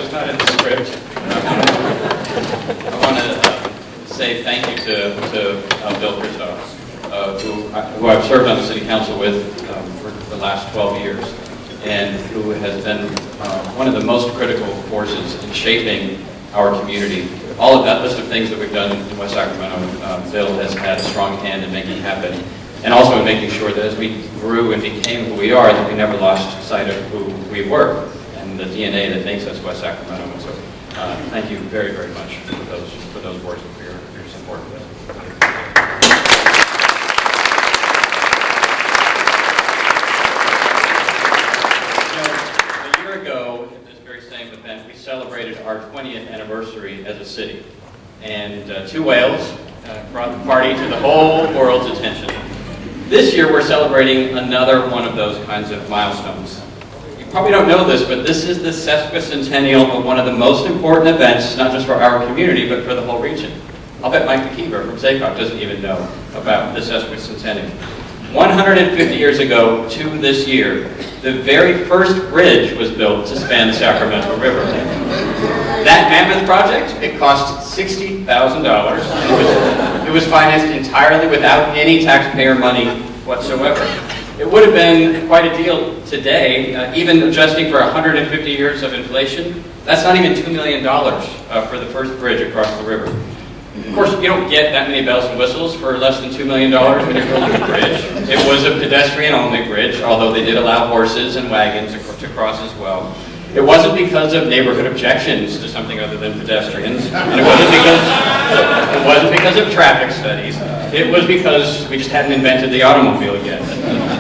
was not in the script. I want to say thank you to Bill Kristoff, who I've served on the City Council with for the last 12 years, and who has been one of the most critical forces in shaping our community. All of that list of things that we've done in West Sacramento, Bill has had a strong hand in making happen, and also in making sure that as we grew and became who we are, that we never lost sight of who we were and the DNA that makes us West Sacramento. And so thank you very, very much for those words and for your support of it. A year ago, at this very same event, we celebrated our 20th anniversary as a city. And two whales brought the party to the whole world's attention. This year, we're celebrating another one of those kinds of milestones. You probably don't know this, but this is the sesquicentennial of one of the most important events, not just for our community, but for the whole region. I'll bet Mike McKeever from SACOG doesn't even know about the sesquicentennial. 150 years ago to this year, the very first bridge was built to span the Sacramento River. That mammoth project, it cost $60,000. It was financed entirely without any taxpayer money whatsoever. It would have been quite a deal today, even adjusting for 150 years of inflation. That's not even $2 million for the first bridge across the river. Of course, you don't get that many bells and whistles for less than $2 million when you're building a bridge. It was a pedestrian-only bridge, although they did allow horses and wagons to cross as well. It wasn't because of neighborhood objections to something other than pedestrians, and it wasn't because of traffic studies. It was because we just hadn't invented the automobile yet.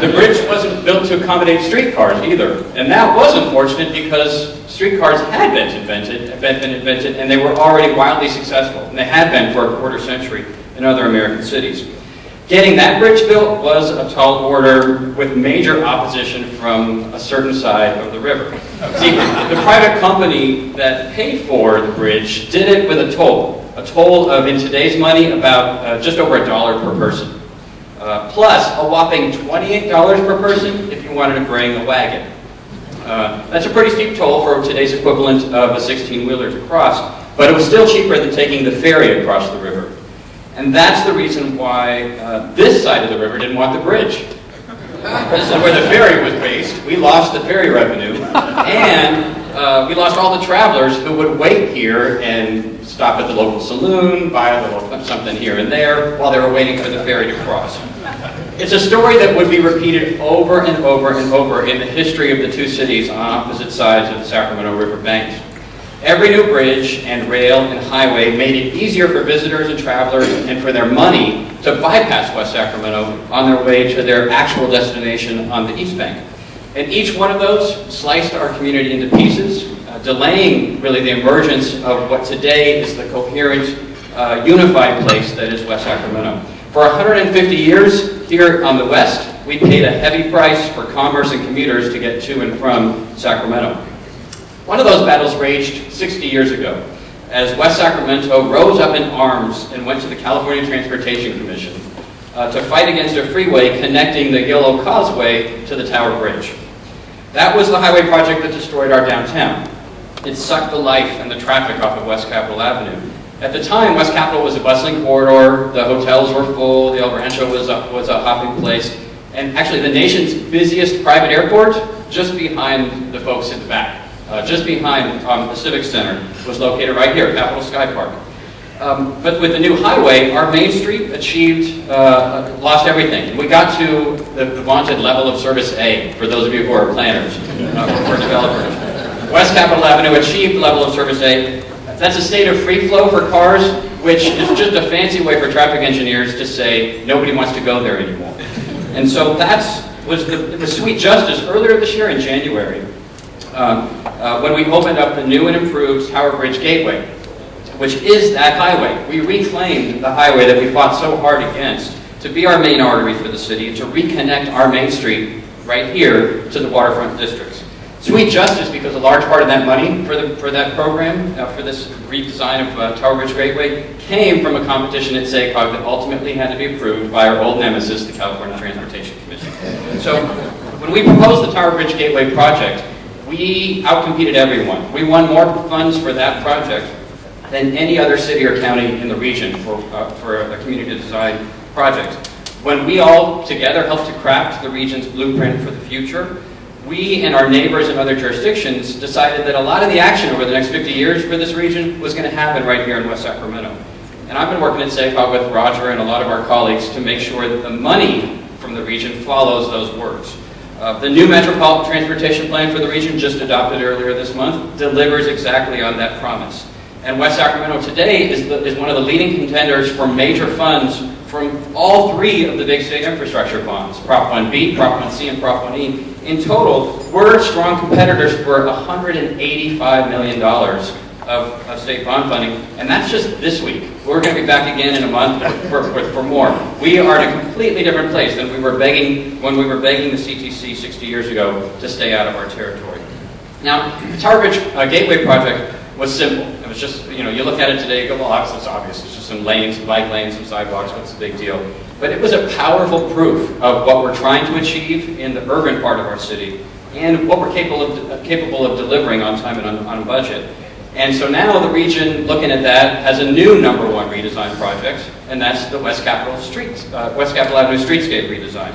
The bridge wasn't built to accommodate streetcars either, and that was unfortunate because streetcars had been invented, and they were already wildly successful, and they had been for a quarter century in other American cities. Getting that bridge built was a tall order with major opposition from a certain side of the river. See, the private company that paid for the bridge did it with a toll of, in today's money, about just over $1 per person, plus a whopping $28 per person if you wanted to bring a wagon. That's a pretty steep toll for today's equivalent of a 16-wheeler to cross, but it was still cheaper than taking the ferry across the river. And that's the reason why this side of the river didn't want the bridge. This is where the ferry was based. We lost the ferry revenue, and we lost all the travelers who would wait here and stop at the local saloon, buy a little something here and there while they were waiting for the ferry to cross. It's a story that would be repeated over and over and over in the history of the two cities on opposite sides of the Sacramento River banks. Every new bridge and rail and highway made it easier for visitors and travelers and for their money to bypass West Sacramento on their way to their actual destination on the East Bank. And each one of those sliced our community into pieces, delaying really the emergence of what today is the coherent, unified place that is West Sacramento. For 150 years here on the west, we paid a heavy price for commerce and commuters to get to and from Sacramento. One of those battles raged 60 years ago, as West Sacramento rose up in arms and went to the California Transportation Commission to fight against a freeway connecting the Yellow Causeway to the Tower Bridge. That was the highway project that destroyed our downtown. It sucked the life and the traffic off of West Capitol Avenue. At the time, West Capitol was a bustling corridor, the hotels were full, the El Rancho was a hopping place, and actually the nation's busiest private airport, just behind the folks in the back. Just behind the Civic Center was located right here, Capitol Sky Park. But with the new highway, our Main Street lost everything. We got to the vaunted level of service A, for those of you who are planners or developers. West Capitol Avenue achieved level of service A. That's a state of free flow for cars, which is just a fancy way for traffic engineers to say nobody wants to go there anymore. And so was the sweet justice earlier this year in January, when we opened up the new and improved Tower Bridge Gateway, which is that highway. We reclaimed the highway that we fought so hard against to be our main artery for the city, to reconnect our Main Street right here to the waterfront districts. Sweet justice because a large part of that money for that program, for this redesign of Tower Bridge Gateway, came from a competition at SACOG that ultimately had to be approved by our old nemesis, the California Transportation Commission. So when we proposed the Tower Bridge Gateway project, We outcompeted everyone. We won more funds for that project than any other city or county in the region for a community design project. When we all together helped to craft the region's blueprint for the future, we and our neighbors in other jurisdictions decided that a lot of the action over the next 50 years for this region was going to happen right here in West Sacramento. And I've been working at SACOG with Roger and a lot of our colleagues to make sure that the money from the region follows those words. The new Metropolitan Transportation Plan for the region, just adopted earlier this month, delivers exactly on that promise. And West Sacramento today is one of the leading contenders for major funds from all three of the big state infrastructure bonds, Prop 1B, Prop 1C, and Prop 1E. In total, we're strong competitors for $185 million of state bond funding, and that's just this week. We're going to be back again in a month for more. We are in a completely different place than we were begging when we were begging the CTC 60 years ago to stay out of our territory. Now, the Tower Bridge Gateway project was simple. It was just, you look at it today, you go, well, it's obvious. It's just some lanes, some bike lanes, some sidewalks. What's the big deal? But it was a powerful proof of what we're trying to achieve in the urban part of our city and what we're capable of delivering on time and on budget. And so now the region, looking at that, has a new #1 redesign project, and that's the West Capitol Avenue streetscape redesign.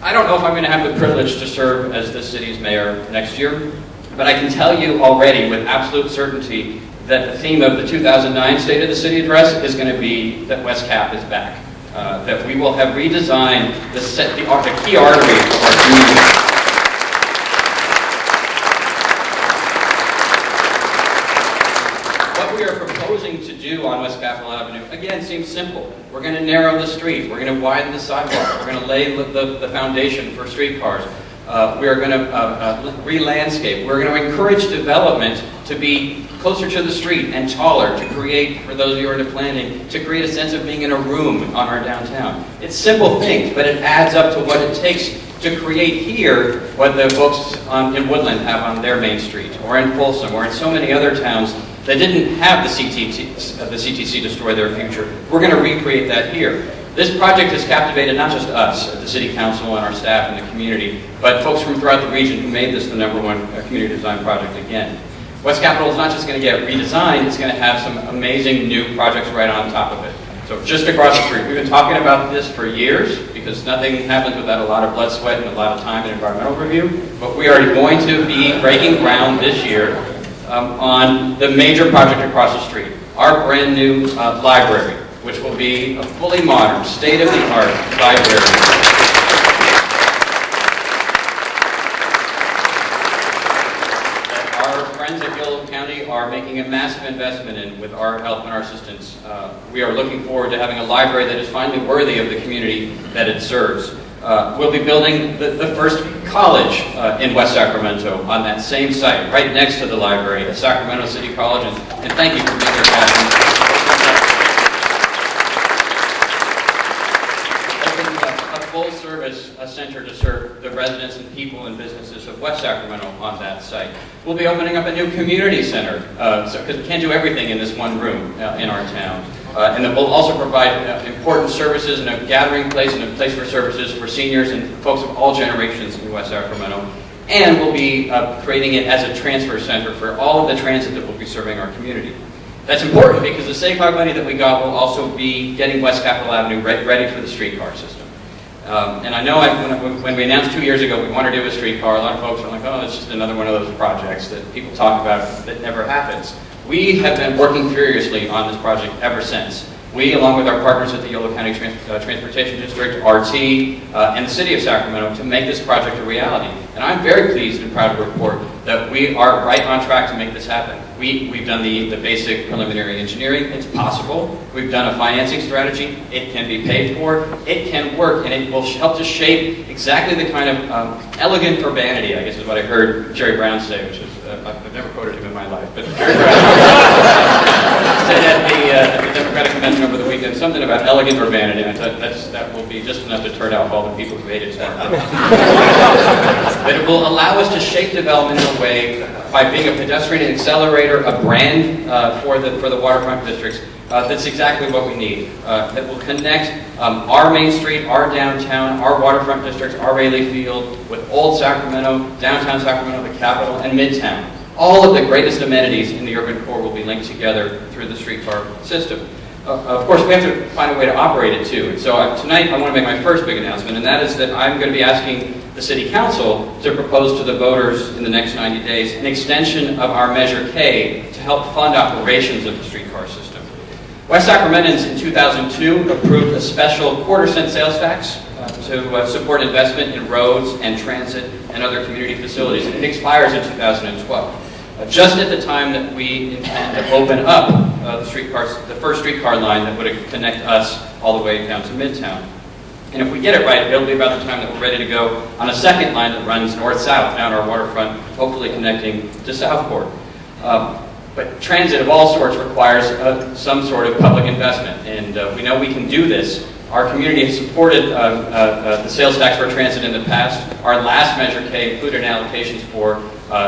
I don't know if I'm going to have the privilege to serve as the city's mayor next year, but I can tell you already with absolute certainty that the theme of the 2009 State of the City address is going to be that West Cap is back. That we will have redesigned the key artery of our community. What we are proposing to do on West Capitol Avenue, again, seems simple. We're going to narrow the street. We're going to widen the sidewalk. We're going to lay the foundation for streetcars. We are going to re-landscape. We're going to encourage development to be closer to the street and taller, to create, for those of you who are into planning, to create a sense of being in a room on our downtown. It's simple things, but it adds up to what it takes to create here what the folks in Woodland have on their main street, or in Folsom, or in so many other towns that didn't have the CTC destroy their future. We're going to recreate that here. This project has captivated not just us, the City Council and our staff and the community, but folks from throughout the region who made this the #1 community design project again. West Capitol is not just going to get redesigned, it's going to have some amazing new projects right on top of it. So just across the street, we've been talking about this for years because nothing happens without a lot of blood, sweat, and a lot of time and environmental review, but we are going to be breaking ground this year on the major project across the street, our brand new library, which will be a fully modern, state-of-the-art library. Our friends at Yolo County are making a massive investment in with our help and our assistance. We are looking forward to having a library that is finally worthy of the community that it serves. We'll be building the first college in West Sacramento on that same site, right next to the library at Sacramento City College, and thank you for being here, Catherine. Full-service center to serve the residents and people and businesses of West Sacramento on that site. We'll be opening up a new community center, because we can't do everything in this one room in our town. And then we'll also provide important services and a gathering place and a place for services for seniors and folks of all generations in West Sacramento. And we'll be creating it as a transfer center for all of the transit that will be serving our community. That's important because the SACOG money that we got will also be getting West Capitol Avenue ready for the streetcar system. And I know when we announced 2 years ago we want to do a streetcar, a lot of folks are like, oh, it's just another one of those projects that people talk about that never happens. We have been working furiously on this project ever since. We, along with our partners at the Yolo County Transportation District, RT, and the City of Sacramento, to make this project a reality. And I'm very pleased and proud to report that we are right on track to make this happen. We've done the basic preliminary engineering. It's possible. We've done a financing strategy. It can be paid for. It can work, and it will help to shape exactly the kind of elegant urbanity, I guess is what I heard Jerry Brown say, which is, I've never quoted him in my life, but Jerry Brown said at the Democratic Convention over the weekend something about elegant urbanity, and I thought that will be just enough to turn out all the people who hate it. But it will allow us to shape development in a way by being a pedestrian accelerator, a brand for the waterfront districts, that's exactly what we need, that will connect our Main Street, our downtown, our waterfront districts, our Rayleigh Field, with Old Sacramento, downtown Sacramento, the Capitol, and Midtown. All of the greatest amenities in the urban core will be linked together through the streetcar system. Of course, we have to find a way to operate it too. And so tonight I want to make my first big announcement, and that is that I'm going to be asking the City Council to propose to the voters in the next 90 days an extension of our Measure K to help fund operations of the streetcar system. West Sacramentans in 2002 approved a special quarter-cent sales tax to support investment in roads and transit and other community facilities. And it expires in 2012. Just at the time that we intend to open up the first streetcar line that would connect us all the way down to Midtown. And if we get it right, it'll be about the time that we're ready to go on a second line that runs north-south down our waterfront, hopefully connecting to Southport. But transit of all sorts requires some sort of public investment, and we know we can do this. Our community has supported the sales tax for transit in the past. Our last Measure K included allocations for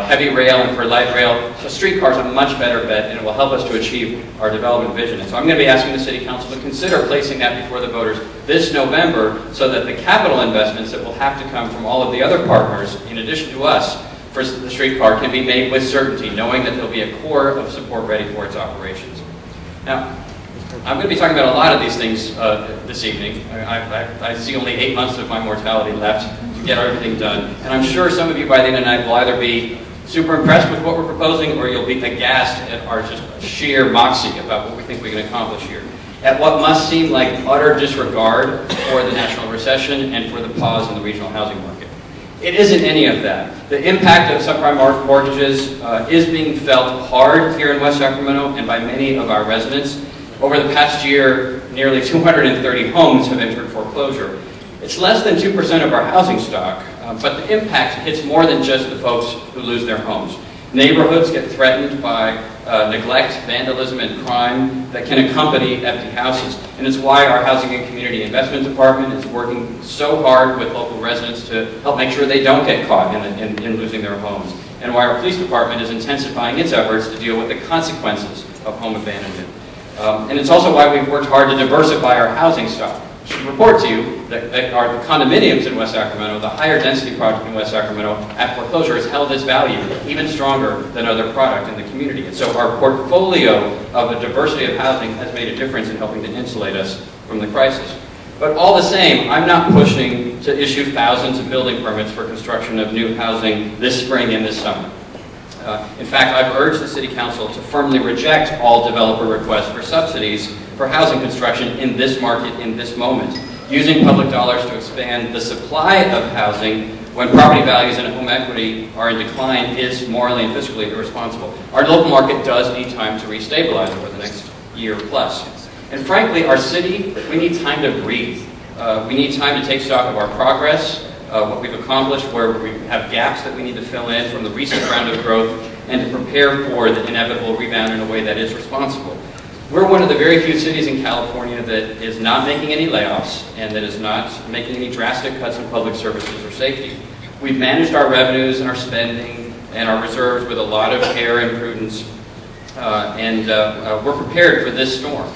heavy rail and for light rail. So streetcars are a much better bet, and it will help us to achieve our development vision. And so I'm going to be asking the City Council to consider placing that before the voters this November so that the capital investments that will have to come from all of the other partners, in addition to us, for the streetcar can be made with certainty, knowing that there'll be a core of support ready for its operations. Now, I'm going to be talking about a lot of these things this evening. I see only 8 months of my mortality left to get everything done. And I'm sure some of you by the end of the night will either be super impressed with what we're proposing or you'll be aghast at our just sheer moxie about what we think we can accomplish here. At what must seem like utter disregard for the national recession and for the pause in the regional housing market. It isn't any of that. The impact of subprime mortgages is being felt hard here in West Sacramento and by many of our residents. Over the past year, nearly 230 homes have entered foreclosure. It's less than 2% of our housing stock, but the impact hits more than just the folks who lose their homes. Neighborhoods get threatened by neglect, vandalism, and crime that can accompany empty houses. And it's why our Housing and Community Investment Department is working so hard with local residents to help make sure they don't get caught in losing their homes. And why our police department is intensifying its efforts to deal with the consequences of home abandonment. And it's also why we've worked hard to diversify our housing stock. I should report to you that the condominiums in West Sacramento, the higher density project in West Sacramento, at foreclosure has held its value even stronger than other product in the community. And so our portfolio of a diversity of housing has made a difference in helping to insulate us from the crisis. But all the same, I'm not pushing to issue thousands of building permits for construction of new housing this spring and this summer. In fact, I've urged the City Council to firmly reject all developer requests for subsidies for housing construction in this market in this moment. Using public dollars to expand the supply of housing when property values and home equity are in decline is morally and fiscally irresponsible. Our local market does need time to restabilize over the next year plus. And frankly, our city, we need time to breathe. We need time to take stock of our progress, what we've accomplished, where we have gaps that we need to fill in from the recent round of growth, and to prepare for the inevitable rebound in a way that is responsible. We're one of the very few cities in California that is not making any layoffs and that is not making any drastic cuts in public services or safety. We've managed our revenues and our spending and our reserves with a lot of care and prudence, and we're prepared for this storm.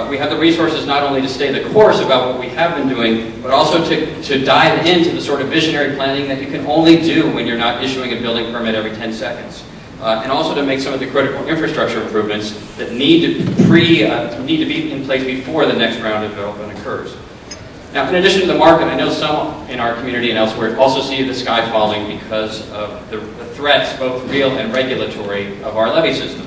We have the resources not only to stay the course about what we have been doing, but also to dive into the sort of visionary planning that you can only do when you're not issuing a building permit every 10 seconds. And also to make some of the critical infrastructure improvements that need to be in place before the next round of development occurs. Now, in addition to the market, I know some in our community and elsewhere also see the sky falling because of the threats, both real and regulatory, of our levee system.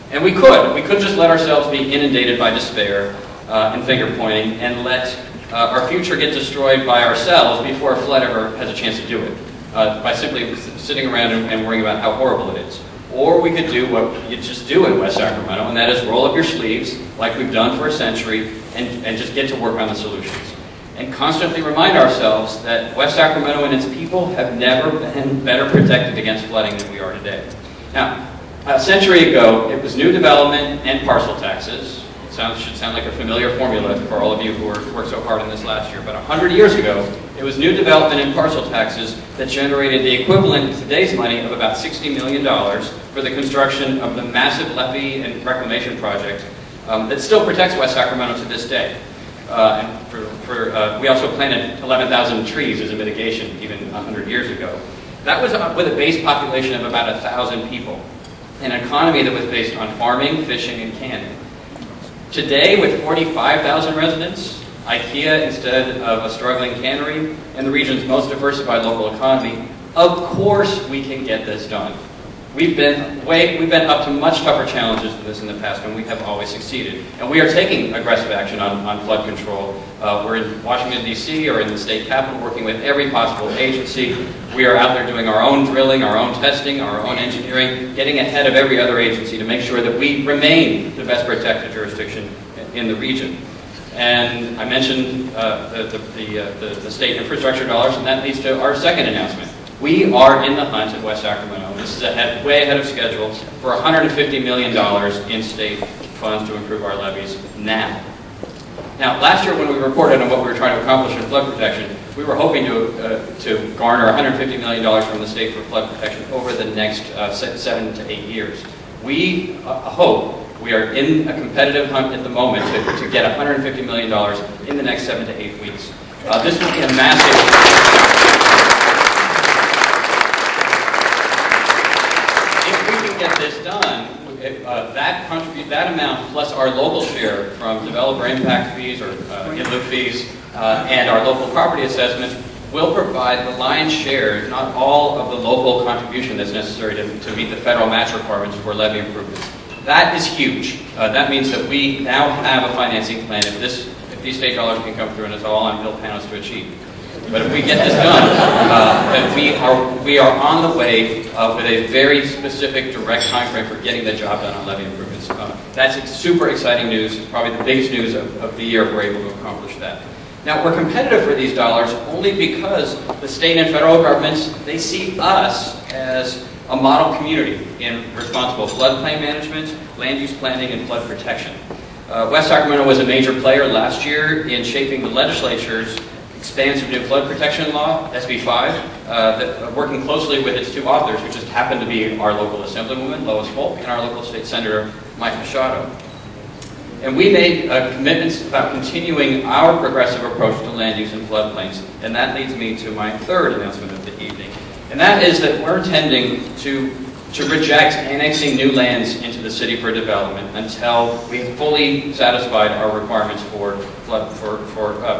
And we could just let ourselves be inundated by despair and finger pointing and let our future get destroyed by ourselves before a flood ever has a chance to do it, by simply sitting around and worrying about how horrible it is. Or we could do what you just do in West Sacramento, and that is roll up your sleeves like we've done for a century and just get to work on the solutions. And constantly remind ourselves that West Sacramento and its people have never been better protected against flooding than we are today. Now, a century ago, it was new development and parcel taxes. It should sound like a familiar formula for all of you who worked so hard on this last year. But 100 years ago, it was new development and parcel taxes that generated the equivalent in today's money of about $60 million for the construction of the massive levee and reclamation project that still protects West Sacramento to this day. We also planted 11,000 trees as a mitigation even 100 years ago. That was with a base population of about 1,000 people, an economy that was based on farming, fishing, and canning. Today, with 45,000 residents, IKEA instead of a struggling cannery, and the region's most diversified local economy, of course we can get this done. We've been up to much tougher challenges than this in the past, and we have always succeeded. And we are taking aggressive action on flood control. We're in Washington, D.C., or in the state capitol, working with every possible agency. We are out there doing our own drilling, our own testing, our own engineering, getting ahead of every other agency to make sure that we remain the best protected jurisdiction in the region. And I mentioned the state infrastructure dollars, and that leads to our second announcement. We are in the hunt at West Sacramento. This is way ahead of schedule for $150 million in state funds to improve our levees now. Now, last year when we reported on what we were trying to accomplish in flood protection, we were hoping to garner $150 million from the state for flood protection over the next 7 to 8 years. We hope we are in a competitive hunt at the moment to get $150 million in the next 7 to 8 weeks. This will be a massive... Get this done, that amount plus our local share from developer impact fees or in-lieu fees and our local property assessment will provide the lion's share, if not all, of the local contribution that's necessary to meet the federal match requirements for levee improvements. That is huge. That means that we now have a financing plan if these state dollars can come through, and it's all on Bill Panos to achieve. But if we get this done, then we are on the way with a very specific, direct time frame for getting the job done on levee improvements. That's super exciting news. It's probably the biggest news of the year if we're able to accomplish that. Now, we're competitive for these dollars only because the state and federal governments, they see us as a model community in responsible floodplain management, land use planning, and flood protection. West Sacramento was a major player last year in shaping the legislature's expansive new flood protection law, SB 5, working closely with its two authors, who just happen to be our local assemblywoman, Lois Folk, and our local state senator, Mike Machado. And we made commitments about continuing our progressive approach to land use and floodplains, and that leads me to my third announcement of the evening. And that is that we're intending to reject annexing new lands into the city for development until we've fully satisfied our requirements for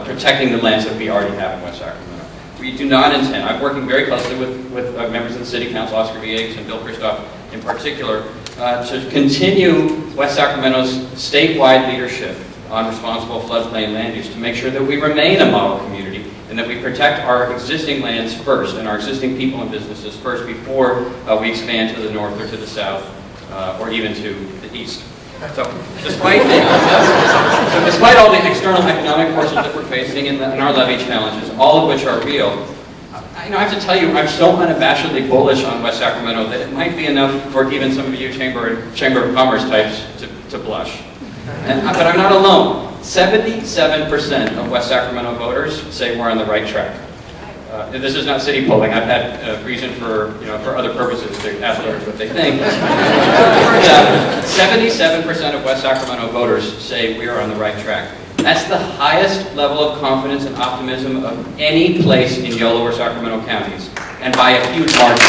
protecting the lands that we already have in West Sacramento. We do not intend, I'm working very closely with members of the City Council, Oscar Villegas and Bill Christoph in particular, to continue West Sacramento's statewide leadership on responsible floodplain land use to make sure that we remain a model community and that we protect our existing lands first and our existing people and businesses first before we expand to the north or to the south or even to the east. So despite all the external economic forces that we're facing and our levee challenges, all of which are real, I have to tell you, I'm so unabashedly bullish on West Sacramento that it might be enough for even some of you Chamber of Commerce types to blush. But I'm not alone. 77% of West Sacramento voters say we're on the right track. This is not city polling. I've had reason for other purposes to ask voters what they think. 77% of West Sacramento voters say we are on the right track. That's the highest level of confidence and optimism of any place in Yolo or Sacramento counties, and by a huge margin.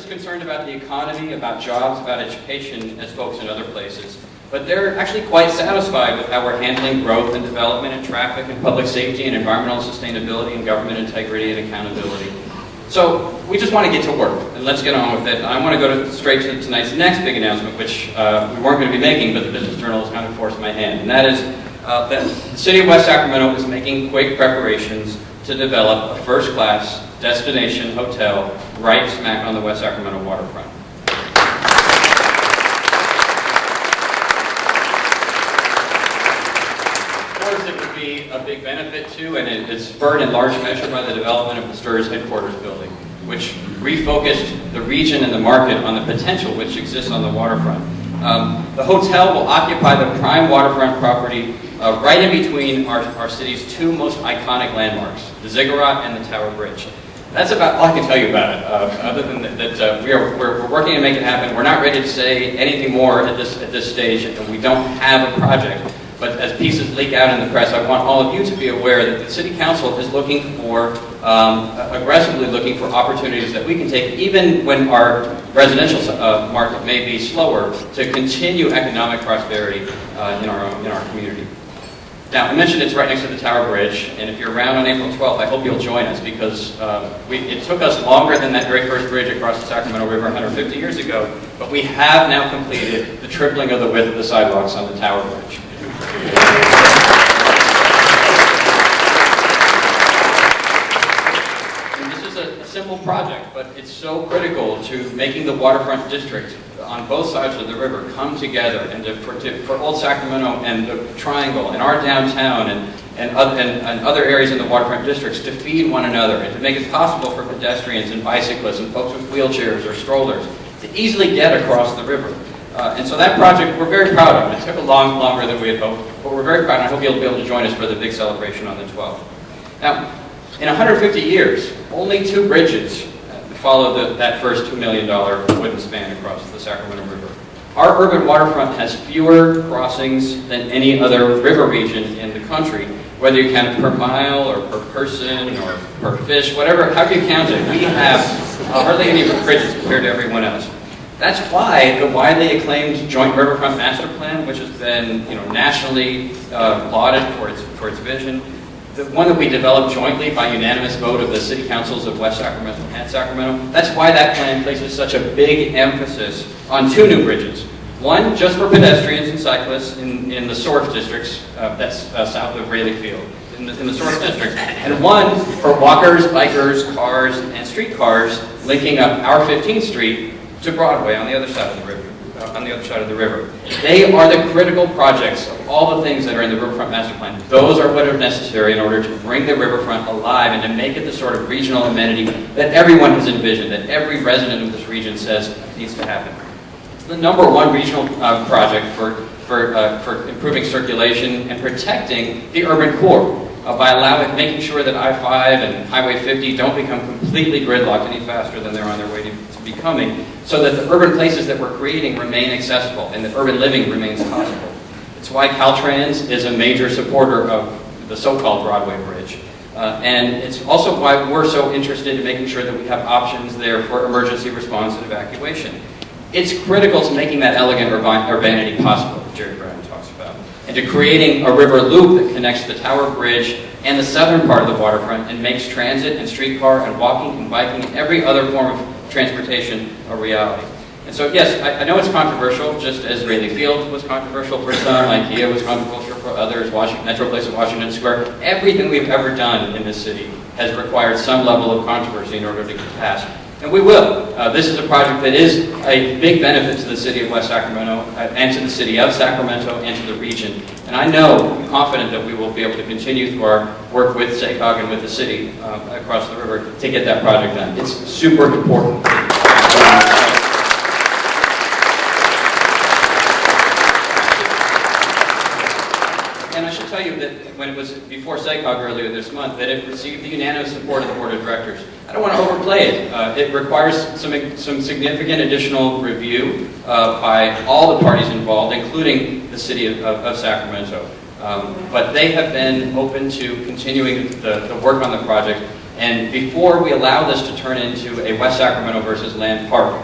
Concerned about the economy, about jobs, about education as folks in other places. But they're actually quite satisfied with how we're handling growth and development and traffic and public safety and environmental sustainability and government integrity and accountability. So we just want to get to work, and let's get on with it. I want to go straight to tonight's next big announcement, which we weren't going to be making, but the Business Journal has kind of forced my hand. And that is that the City of West Sacramento is making quick preparations to develop a first-class destination hotel right smack on the West Sacramento waterfront. Of course, it would be a big benefit to, and it's spurred in large measure by the development of the STIRS headquarters building, which refocused the region and the market on the potential which exists on the waterfront. The hotel will occupy the prime waterfront property right in between our city's two most iconic landmarks, the Ziggurat and the Tower Bridge. That's about all I can tell you about it. Other than that, we're working to make it happen. We're not ready to say anything more at this stage, and we don't have a project. But as pieces leak out in the press, I want all of you to be aware that the City Council is looking for, aggressively looking for opportunities that we can take, even when our residential market may be slower, to continue economic prosperity in our community. Now, I mentioned it's right next to the Tower Bridge, and if you're around on April 12th, I hope you'll join us, because it took us longer than that very first bridge across the Sacramento River 150 years ago, but we have now completed the tripling of the width of the sidewalks on the Tower Bridge. And this is a simple project, but it's so critical to making the waterfront district on both sides of the river come together, and for Old Sacramento and the Triangle and our downtown and other areas in the waterfront districts to feed one another, and to make it possible for pedestrians and bicyclists and folks with wheelchairs or strollers to easily get across the river. And so that project we're very proud of. It took a longer than we had hoped, but we're very proud, and I hope you'll be able to join us for the big celebration on the 12th. Now, in 150 years, only 2 bridges follow that first $2 million wooden span across the Sacramento River. Our urban waterfront has fewer crossings than any other river region in the country, whether you count it per mile or per person or per fish, whatever, however you count it. We have hardly any bridges compared to everyone else. That's why the widely acclaimed Joint Riverfront Master Plan, which has been nationally lauded for its vision, the one that we developed jointly by unanimous vote of the city councils of West Sacramento and Sacramento, that's why that plan places such a big emphasis on 2 new bridges. One just for pedestrians and cyclists in the Source districts, that's south of Raleigh Field, in the Source district, and one for walkers, bikers, cars, and streetcars linking up our 15th Street to Broadway on the other side of the river. They are the critical projects of all the things that are in the Riverfront Master Plan. Those are what are necessary in order to bring the riverfront alive and to make it the sort of regional amenity that everyone has envisioned, that every resident of this region says needs to happen. It's the #1 regional project for improving circulation and protecting the urban core by making sure that I-5 and Highway 50 don't become completely gridlocked any faster than they're on their way to becoming, so that the urban places that we're creating remain accessible and that urban living remains possible. It's why Caltrans is a major supporter of the so-called Broadway Bridge. And it's also why we're so interested in making sure that we have options there for emergency response and evacuation. It's critical to making that elegant urbanity possible that Jerry Brown talks about, and to creating a river loop that connects the Tower Bridge and the southern part of the waterfront and makes transit and streetcar and walking and biking and every other form of transportation a reality. And so, yes, I know it's controversial, just as Raleigh Field was controversial for some, IKEA was controversial for others, Metro Place of Washington Square. Everything we've ever done in this city has required some level of controversy in order to get passed. And we will. This is a project that is a big benefit to the city of West Sacramento and to the city of Sacramento and to the region. And I'm confident that we will be able to continue through our work with SACOG and with the city across the river to get that project done. It's super important. And I should tell you that when it was before SACOG earlier this month, that it received the unanimous support of the Board of Directors. I don't want to overplay it. It requires some significant additional review by all the parties involved, including the city of Sacramento. But they have been open to continuing the work on the project. And before we allow this to turn into a West Sacramento versus Land Park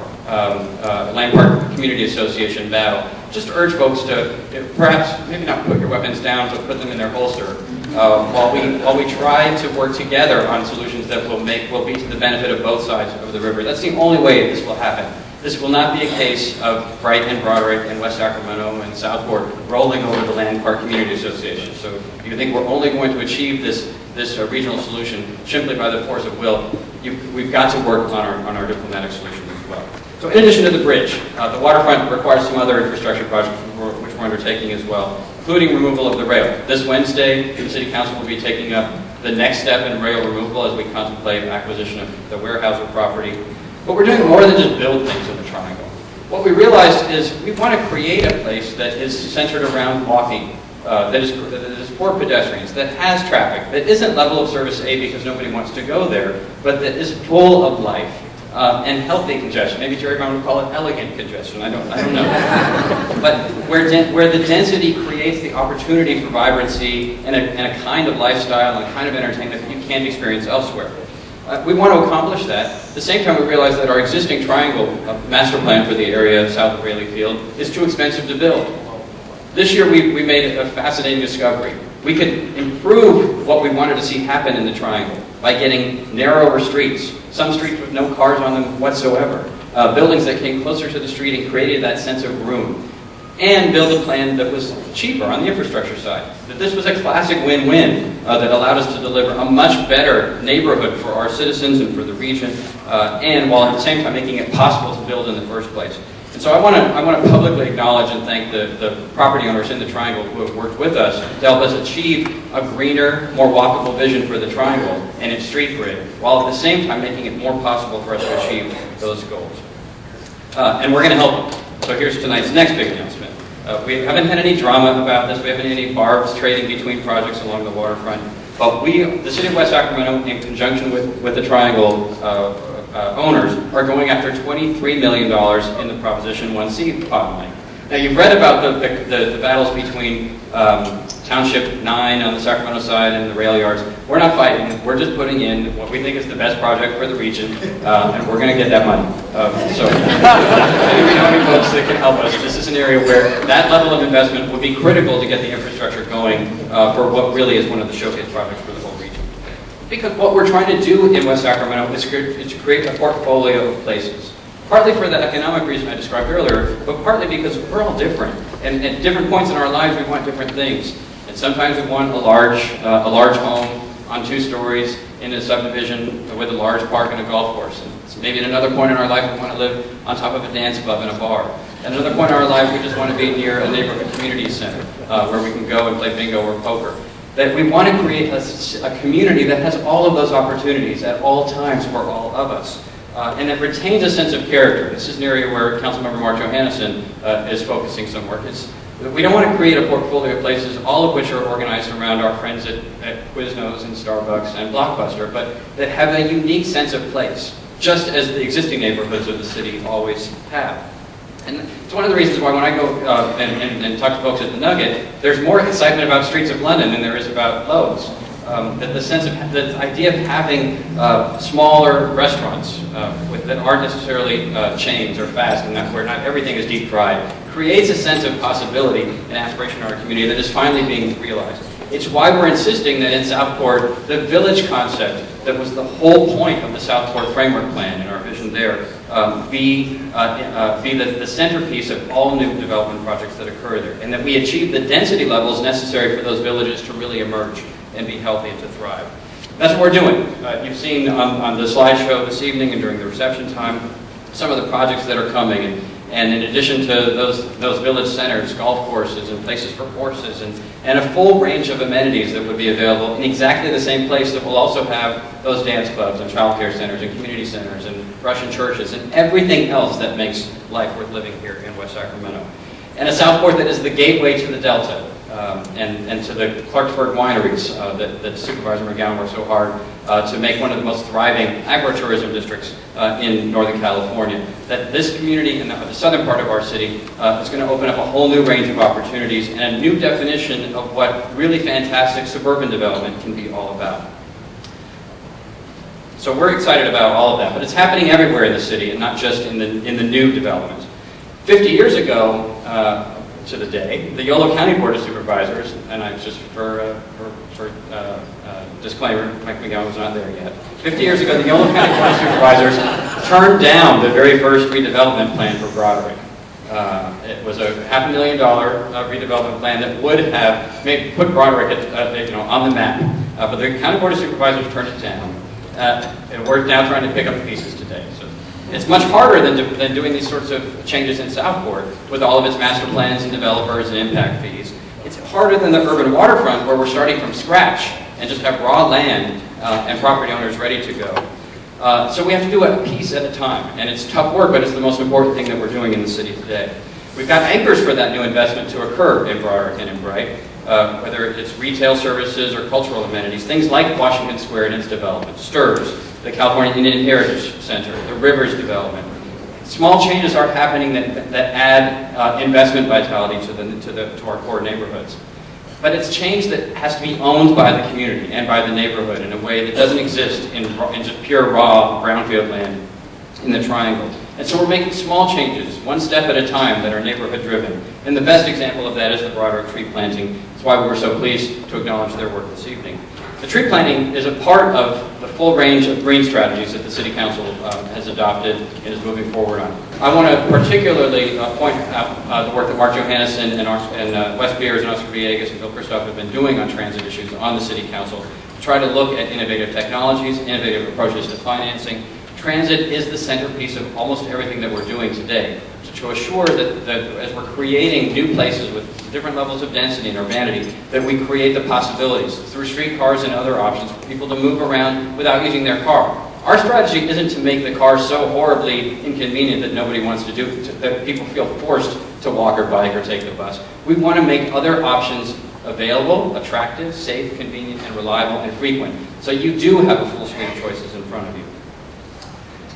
Community Association battle, just urge folks to perhaps maybe not put your weapons down, but put them in their holster while we try to work together on solutions that will be to the benefit of both sides of the river. That's the only way this will happen. This will not be a case of Bright and Broderick and West Sacramento and Southport rolling over the Land Park Community Association. So if you think we're only going to achieve this regional solution simply by the force of will, we've got to work on our diplomatic solutions as well. So in addition to the bridge, the waterfront requires some other infrastructure projects which we're undertaking as well, including removal of the rail. This Wednesday, the City Council will be taking up the next step in rail removal as we contemplate acquisition of the Weyerhaeuser property. But we're doing more than just build things in the Triangle. What we realized is we want to create a place that is centered around walking, that is for pedestrians, that has traffic, that isn't level of service A because nobody wants to go there, but that is full of life and healthy congestion. Maybe Jerry Brown would call it elegant congestion. I don't know. But where the density creates the opportunity for vibrancy and a kind of lifestyle and a kind of entertainment that you can't experience elsewhere. We want to accomplish that. At the same time, we realize that our existing triangle master plan for the area south of Rayleigh Field is too expensive to build. This year, we made a fascinating discovery. We could improve what we wanted to see happen in the triangle by getting narrower streets, some streets with no cars on them whatsoever, buildings that came closer to the street and created that sense of room, and build a plan that was cheaper on the infrastructure side. That this was a classic win-win that allowed us to deliver a much better neighborhood for our citizens and for the region, and while at the same time making it possible to build in the first place. And so I want to publicly acknowledge and thank the property owners in the Triangle who have worked with us to help us achieve a greener, more walkable vision for the Triangle and its street grid, while at the same time making it more possible for us to achieve those goals. And we're going to help them. So here's tonight's next big announcement. We haven't had any drama about this. We haven't had any barbs trading between projects along the waterfront. But the City of West Sacramento, in conjunction with the Triangle owners, are going after $23 million in the Proposition 1C pot money. Now, you've read about the battles between Township 9 on the Sacramento side and the rail yards. We're not fighting. We're just putting in what we think is the best project for the region, and we're going to get that money. So, if you know any folks that can help us, this is an area where that level of investment would be critical to get the infrastructure going for what really is one of the showcase projects for the whole region. Because what we're trying to do in West Sacramento is to create a portfolio of places. Partly for the economic reason I described earlier, but partly because we're all different. And at different points in our lives, we want different things. And sometimes we want a large home on 2 stories in a subdivision with a large park and a golf course. And maybe at another point in our life, we want to live on top of a dance club and a bar. At another point in our life, we just want to be near a neighborhood community center where we can go and play bingo or poker. That we want to create a community that has all of those opportunities at all times for all of us. And that retains a sense of character. This is an area where Councilmember Mark Johannesson is focusing some work. We don't want to create a portfolio of places, all of which are organized around our friends at Quiznos and Starbucks and Blockbuster, but that have a unique sense of place, just as the existing neighborhoods of the city always have. And it's one of the reasons why when I go and talk to folks at the Nugget, there's more excitement about Streets of London than there is about Lowe's. The idea of having smaller restaurants that aren't necessarily chains or fast, and where not everything is deep fried, creates a sense of possibility and aspiration in our community that is finally being realized. It's why we're insisting that in Southport, the village concept that was the whole point of the Southport Framework Plan and our vision there be the centerpiece of all new development projects that occur there, and that we achieve the density levels necessary for those villages to really emerge and be healthy and to thrive. That's what we're doing. You've seen on the slideshow this evening and during the reception time some of the projects that are coming. And in addition to those village centers, golf courses and places for horses and a full range of amenities that would be available in exactly the same place that will also have those dance clubs and child care centers and community centers and Russian churches and everything else that makes life worth living here in West Sacramento. And a Southport that is the gateway to the Delta. And to the Clarksburg wineries that Supervisor McGowan worked so hard to make one of the most thriving agritourism districts in Northern California. That this community in the southern part of our city is going to open up a whole new range of opportunities and a new definition of what really fantastic suburban development can be all about. So we're excited about all of that, but it's happening everywhere in the city and not just in the new developments. 50 years ago, to the day, the Yolo County Board of Supervisors, and I just for disclaimer, Mike McGowan was not there yet. 50 years ago, the Yolo County Board of Supervisors turned down the very first redevelopment plan for Broderick. It was a $500,000 redevelopment plan that would have put Broderick on the map, but the County Board of Supervisors turned it down, and we're now trying to pick up the pieces today. So it's much harder than doing these sorts of changes in Southport with all of its master plans and developers and impact fees. It's harder than the urban waterfront where we're starting from scratch and just have raw land and property owners ready to go. So we have to do it a piece at a time. And it's tough work, but it's the most important thing that we're doing in the city today. We've got anchors for that new investment to occur in Broderick and in Bright. whether it's retail services or cultural amenities, things like Washington Square and its development, STIRS, the California Indian Heritage Center, the Rivers development. Small changes are happening that add investment vitality to our core neighborhoods. But it's change that has to be owned by the community and by the neighborhood in a way that doesn't exist in just pure raw brownfield land in the Triangle. And so we're making small changes, one step at a time, that are neighborhood driven. And the best example of that is the Broad Oak tree planting. That's why we were so pleased to acknowledge their work this evening. The tree planting is a part of the full range of green strategies that the City Council has adopted and is moving forward on. I want to particularly point out the work that Mark Johannesson and Wes Beers and Oscar Villegas and Bill Christoph have been doing on transit issues on the City Council to try to look at innovative technologies, innovative approaches to financing. Transit is the centerpiece of almost everything that we're doing today. To assure that as we're creating new places with different levels of density and urbanity, that we create the possibilities through streetcars and other options for people to move around without using their car. Our strategy isn't to make the car so horribly inconvenient that nobody wants to do it, that people feel forced to walk or bike or take the bus. We want to make other options available, attractive, safe, convenient, and reliable, and frequent. So you do have a full suite of choices in front of you.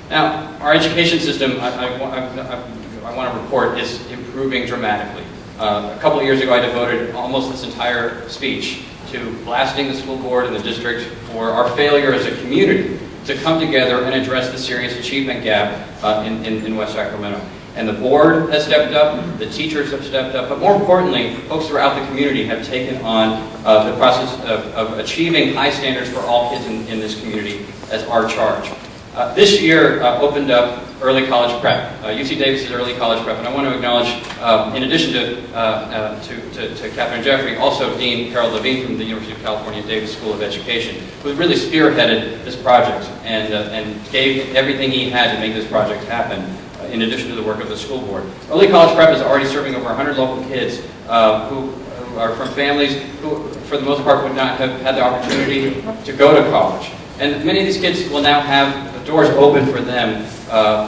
Now, our education system, I want to report, is improving dramatically. A couple of years ago, I devoted almost this entire speech to blasting the school board and the district for our failure as a community to come together and address the serious achievement gap in West Sacramento. And the board has stepped up, the teachers have stepped up, but more importantly, folks throughout the community have taken on the process of achieving high standards for all kids in this community as our charge. This year opened up early college prep, UC Davis's early college prep, and I want to acknowledge, in addition to Catherine Jeffrey, also Dean Harold Levine from the University of California Davis School of Education, who really spearheaded this project and gave everything he had to make this project happen, in addition to the work of the school board. Early college prep is already serving over 100 local kids who are from families who, for the most part, would not have had the opportunity to go to college. And many of these kids will now have the doors open for them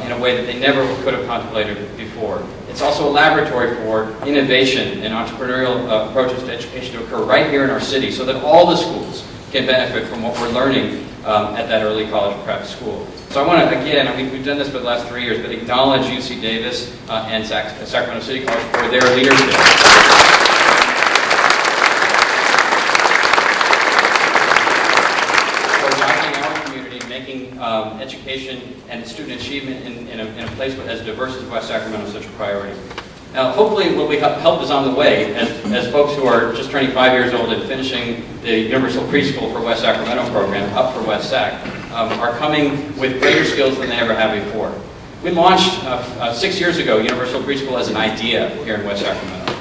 in a way that they never could have contemplated before. It's also a laboratory for innovation and entrepreneurial approaches to education to occur right here in our city so that all the schools can benefit from what we're learning at that early college prep school. So I want to, again, we've done this for the last 3 years, but acknowledge UC Davis and Sacramento City College for their leadership. Education and student achievement in a place as diverse as West Sacramento is such a priority. Now, hopefully what we help is on the way as folks who are just turning 5 years old and finishing the Universal Preschool for West Sacramento program, Up for West Sac, are coming with greater skills than they ever have before. We launched 6 years ago Universal Preschool as an idea here in West Sacramento.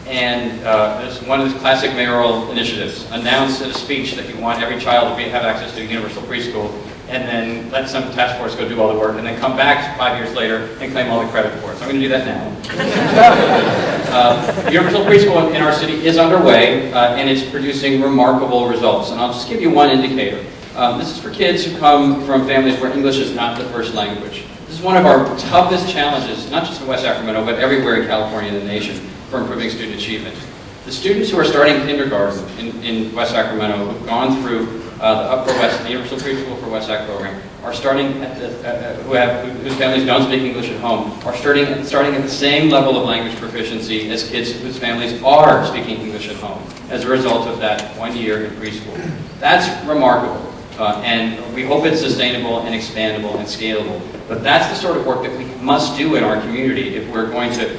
And it's one of the classic mayoral initiatives. Announce in a speech that you want every child to have access to Universal Preschool, and then let some task force go do all the work, and then come back 5 years later and claim all the credit for it. So I'm going to do that now. Universal Preschool in our city is underway, and it's producing remarkable results. And I'll just give you one indicator. This is for kids who come from families where English is not the first language. This is one of our toughest challenges, not just in West Sacramento, but everywhere in California and the nation, for improving student achievement. The students who are starting kindergarten in West Sacramento, who've gone through the Universal Preschool for West Sac program, are starting at whose families don't speak English at home, are starting at the same level of language proficiency as kids whose families are speaking English at home as a result of that 1 year in preschool. That's remarkable. And we hope it's sustainable and expandable and scalable. But that's the sort of work that we must do in our community if we're going to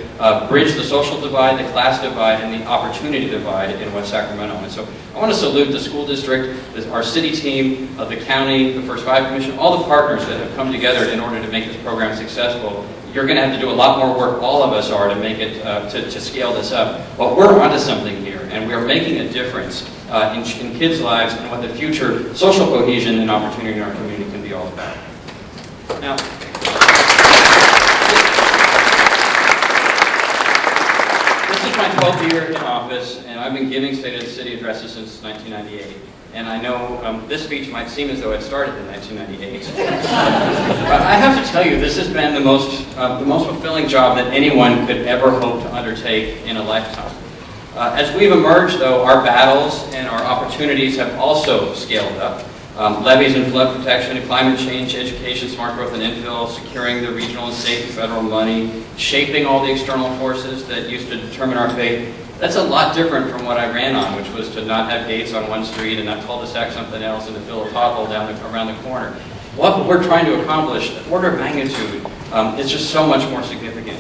bridge the social divide, the class divide, and the opportunity divide in West Sacramento. And so I want to salute the school district, our city team, the county, the First Five Commission, all the partners that have come together in order to make this program successful. You're going to have to do a lot more work, all of us are, to make it, to scale this up. But we're onto something here, and we're making a difference in kids' lives and what the future social cohesion and opportunity in our community can be all about. Now, this is my 12th year in office, and I've been giving State of the City addresses since 1998. And I know this speech might seem as though it started in 1998. But I have to tell you, this has been the most fulfilling job that anyone could ever hope to undertake in a lifetime. As we've emerged, though, our battles and our opportunities have also scaled up. Levees and flood protection, climate change, education, smart growth and infill, securing the regional and state and federal money, shaping all the external forces that used to determine our fate. That's a lot different from what I ran on, which was to not have gates on one street and not cul-de-sac something else and to fill a pothole around the corner. What we're trying to accomplish, the order of magnitude, is just so much more significant.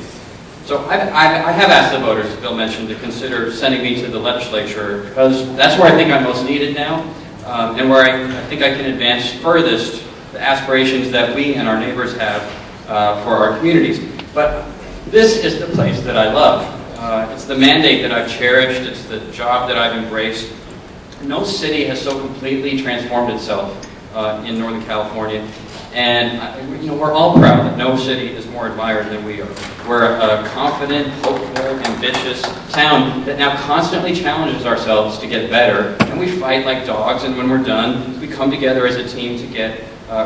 So I have asked the voters, as Bill mentioned, to consider sending me to the legislature because that's where I think I'm most needed now, and where I think I can advance furthest the aspirations that we and our neighbors have for our communities. But this is the place that I love. It's the mandate that I've cherished. It's the job that I've embraced. No city has so completely transformed itself in Northern California. And we're all proud that no city is more admired than we are. We're a confident, hopeful, ambitious town that now constantly challenges ourselves to get better. And we fight like dogs, and when we're done, we come together as a team to get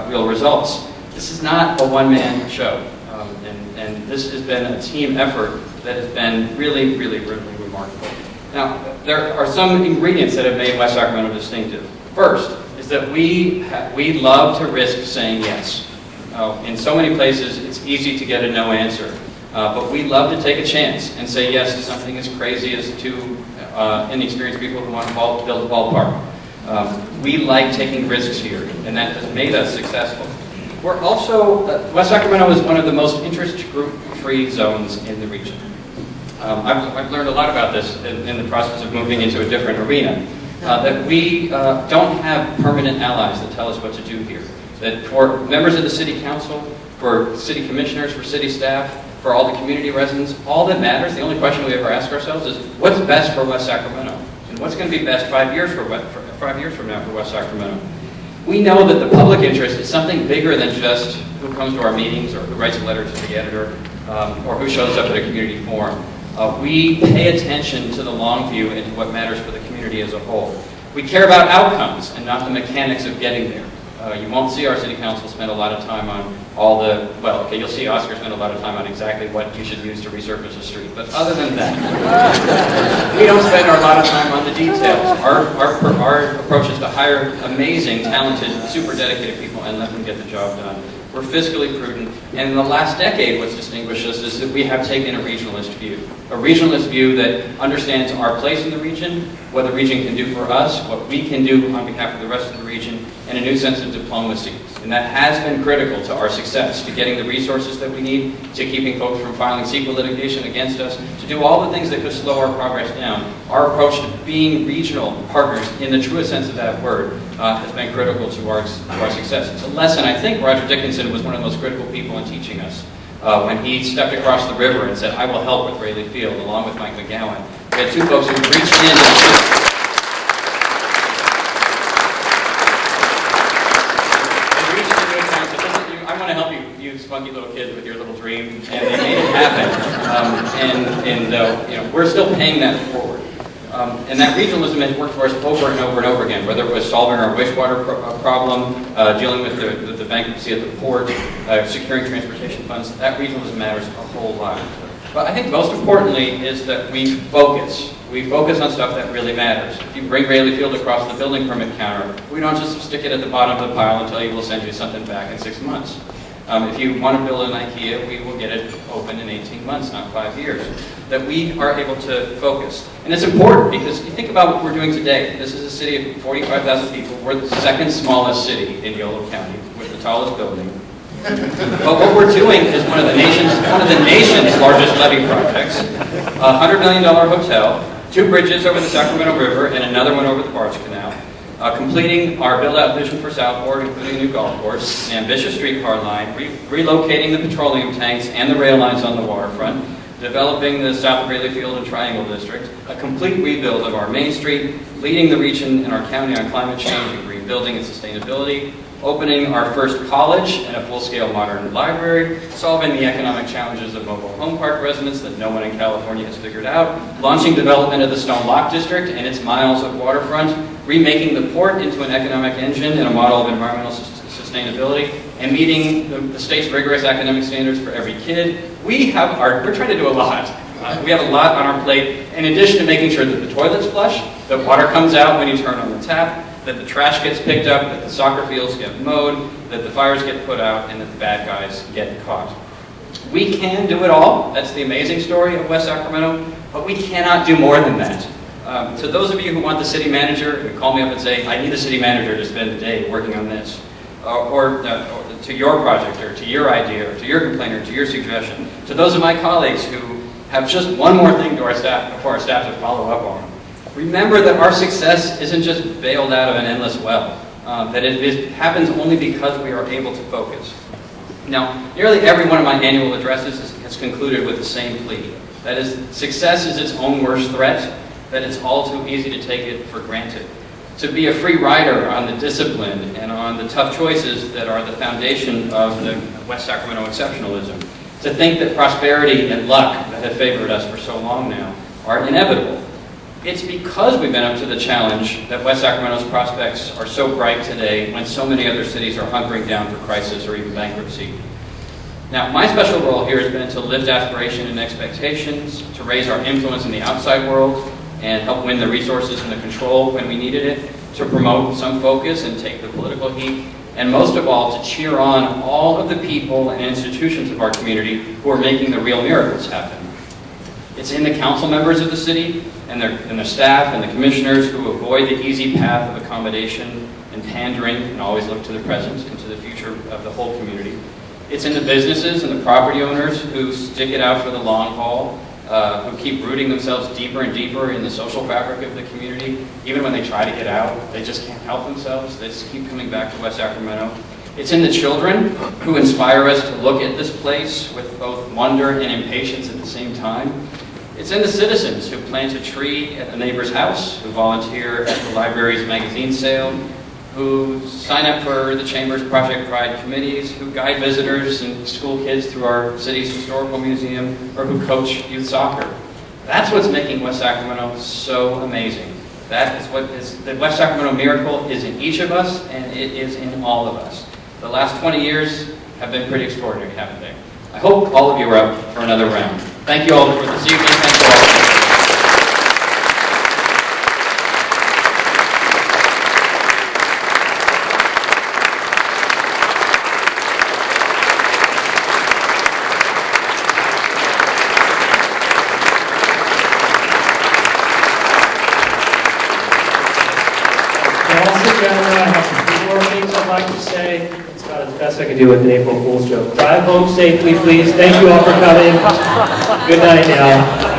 real results. This is not a one-man show. And this has been a team effort that has been really, really, really remarkable. Now, there are some ingredients that have made West Sacramento distinctive. First is that we love to risk saying yes. In so many places, it's easy to get a no answer. But we love to take a chance and say yes to something as crazy as two inexperienced people who want to build a ballpark. We like taking risks here, and that has made us successful. We're also, West Sacramento is one of the most interest group-free zones in the region. I've learned a lot about this in the process of moving into a different arena. That we don't have permanent allies that tell us what to do here. That for members of the city council, for city commissioners, for city staff, for all the community residents, all that matters, the only question we ever ask ourselves is, what's best for West Sacramento? And what's going to be best 5 years from now for West Sacramento? We know that the public interest is something bigger than just who comes to our meetings or who writes a letter to the editor or who shows up at a community forum. We pay attention to the long view and to what matters for the community as a whole. We care about outcomes and not the mechanics of getting there. You won't see our city council spend a lot of time on you'll see Oscar spend a lot of time on exactly what you should use to resurface a street. But other than that, we don't spend a lot of time on the details. Our approach is to hire amazing, talented, super dedicated people and let them get the job done. We're fiscally prudent, and in the last decade what's distinguished us is that we have taken a regionalist view. A regionalist view that understands our place in the region, what the region can do for us, what we can do on behalf of the rest of the region, and a new sense of diplomacy. And that has been critical to our success, to getting the resources that we need, to keeping folks from filing secret litigation against us, to do all the things that could slow our progress down. Our approach to being regional partners, in the truest sense of that word, has been critical to our success. It's a lesson I think Roger Dickinson was one of the most critical people in teaching us. When he stepped across the river and said, "I will help with Rayleigh Field," along with Mike McGowan. We had two folks who reached in and I want to help you spunky little kids with your little dream, and they made it happen. We're still paying that forward. And that regionalism has worked for us over and over and over again, whether it was solving our wastewater problem, dealing with the bankruptcy at the port, securing transportation funds. That regionalism matters a whole lot. But I think most importantly is that we focus. We focus on stuff that really matters. If you bring Rayleigh Field across the building permit counter, we don't just stick it at the bottom of the pile and tell you we'll send you something back in 6 months. If you want to build an IKEA, we will get it open in 18 months, not 5 years. That we are able to focus. And it's important because you think about what we're doing today. This is a city of 45,000 people. We're the second smallest city in Yolo County with the tallest building. But what we're doing is one of the nation's largest levee projects, a $100 million hotel, 2 bridges over the Sacramento River, and another one over the Barge Canal. Completing our build-out vision for Southport, including a new golf course, an ambitious streetcar line, relocating the petroleum tanks and the rail lines on the waterfront, developing the South of Rayleigh Field and Triangle District, a complete rebuild of our Main Street, leading the region and our county on climate change and green building and sustainability, opening our first college and a full-scale modern library, solving the economic challenges of mobile home park residents that no one in California has figured out, launching development of the Stone Lock District and its miles of waterfront, remaking the port into an economic engine and a model of environmental sustainability, and meeting the state's rigorous academic standards for every kid. We're trying to do a lot. We have a lot on our plate, in addition to making sure that the toilets flush, that water comes out when you turn on the tap, that the trash gets picked up, that the soccer fields get mowed, that the fires get put out, and that the bad guys get caught. We can do it all. That's the amazing story of West Sacramento, but we cannot do more than that. To those of you who want the city manager, who call me up and say, I need the city manager to spend a day working on this, or to your project, or to your idea, or to your complaint, or to your suggestion, to those of my colleagues who have just one more thing to our staff before our staff to follow up on. Remember that our success isn't just bailed out of an endless well, that it happens only because we are able to focus. Now, nearly every one of my annual addresses has concluded with the same plea. That is, success is its own worst threat, that it's all too easy to take it for granted. To be a free rider on the discipline and on the tough choices that are the foundation of the West Sacramento exceptionalism. To think that prosperity and luck that have favored us for so long now are inevitable. It's because we've been up to the challenge that West Sacramento's prospects are so bright today when so many other cities are hunkering down for crisis or even bankruptcy. Now, my special role here has been to lift aspiration and expectations, to raise our influence in the outside world, and help win the resources and the control when we needed it, to promote some focus and take the political heat, and most of all, to cheer on all of the people and institutions of our community who are making the real miracles happen. It's in the council members of the city and their staff and the commissioners who avoid the easy path of accommodation and pandering and always look to the present and to the future of the whole community. It's in the businesses and the property owners who stick it out for the long haul, who keep rooting themselves deeper and deeper in the social fabric of the community. Even when they try to get out, they just can't help themselves. They just keep coming back to West Sacramento. It's in the children who inspire us to look at this place with both wonder and impatience at the same time. It's in the citizens who plant a tree at the neighbor's house, who volunteer at the library's magazine sale, who sign up for the Chamber's Project Pride committees, who guide visitors and school kids through our city's historical museum, or who coach youth soccer. That's what's making West Sacramento so amazing. That is what is the West Sacramento miracle is in each of us, and it is in all of us. The last 20 years have been pretty extraordinary, haven't they? I hope all of you are up for another round. Thank you all for this evening. Thank you all. It's about as best I can do with an April Fool's joke. Drive home safely, please. Thank you all for coming. Good night now.